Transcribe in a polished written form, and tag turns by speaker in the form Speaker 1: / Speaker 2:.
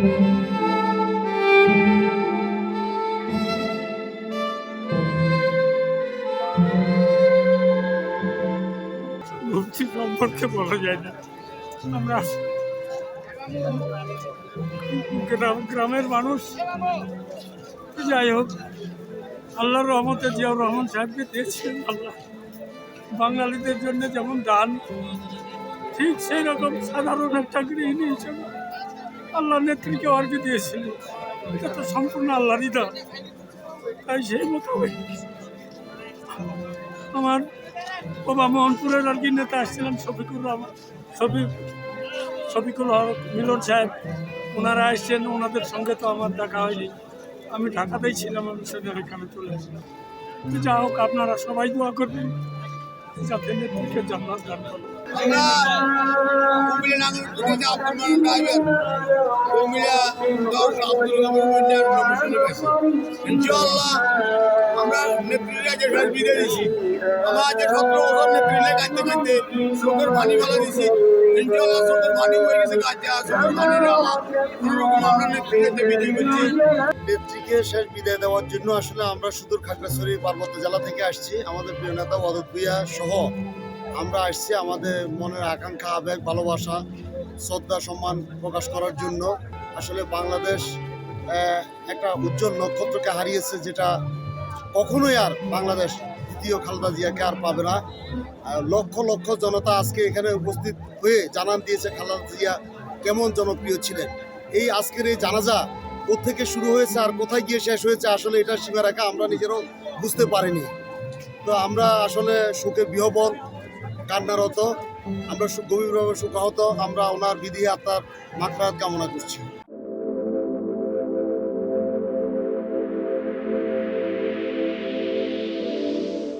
Speaker 1: ভক্তি সম্পর্কে বলা যায় না। আমরা গ্রামের মানুষ, যাই হোক, আল্লাহর রহমতে জিয়াউর রহমান সাহেবকে দিয়েছিলেন আল্লাহ। বাঙালিদের জন্য যেমন দান, ঠিক সেই রকম সাধারণ একটা গৃহিণী হিসেবে আল্লাহ নেত্রীকে অর্ঘ্য দিয়েছিলেন। এটা তো সম্পূর্ণ আল্লাহরই দান। তাই সেই মতো আমার বাবা মোহনপুরের আর কি নেতা আসছিলেন শফিকুল হক মিলন সাহেব, ওনারা আসছেন। ওনাদের সঙ্গে তো আমার দেখা হয়নি, আমি ঢাকাতেই ছিলাম, আমি সেদিন এখানে চলে আসলাম। যা হোক, আপনারা সবাই দোয়া করবেন যাতে নেত্রীকে জান্নাত দান করেন।
Speaker 2: আমরা নেত্রীরা যে বিদায় দিছি, আমরা যে 17 বছর নেত্রীরা কাঁদতে কাঁদতে চোখের পানি ফেলা দিছি। ইনশাআল্লাহ চোখের পানি হয়ে গেছে, কাঁদতে চোখের পানি কোনোরকম আমরা নেত্রীকে বিদায় করছি। নেত্রীকে শেষ বিদায় দেওয়ার জন্য আসলে আমরা সুদূর খাগড়াছড়ি পার্বত্য জেলা থেকে আসছি। আমাদের প্রিয় নেতা ওয়াদুদ ভূঁইয়া সহ আমরা আসছি আমাদের মনের আকাঙ্ক্ষা, আবেগ, ভালোবাসা, শ্রদ্ধা, সম্মান প্রকাশ করার জন্য। আসলে বাংলাদেশ একটা উজ্জ্বল নক্ষত্রকে হারিয়েছে, যেটা কখনোই আর বাংলাদেশ দ্বিতীয় খালেদা জিয়াকে আর পাবে না। লক্ষ লক্ষ জনতা আজকে এখানে উপস্থিত হয়ে জানান দিয়েছে খালেদা জিয়া কেমন জনপ্রিয় ছিলেন। এই আজকের এই জানাজা কোত্থেকে শুরু হয়েছে আর কোথায় গিয়ে শেষ হয়েছে, আসলে এটা সীমারেখা আমরা নিজেরাও বুঝতে পারিনি। তো আমরা আসলে শোকে বিহ্বল, কান্নারত, আমরা গভীরভাবে শোকাহত। আমরা ওনার বিধি আত্মার মাগফিরাত কামনা করছি।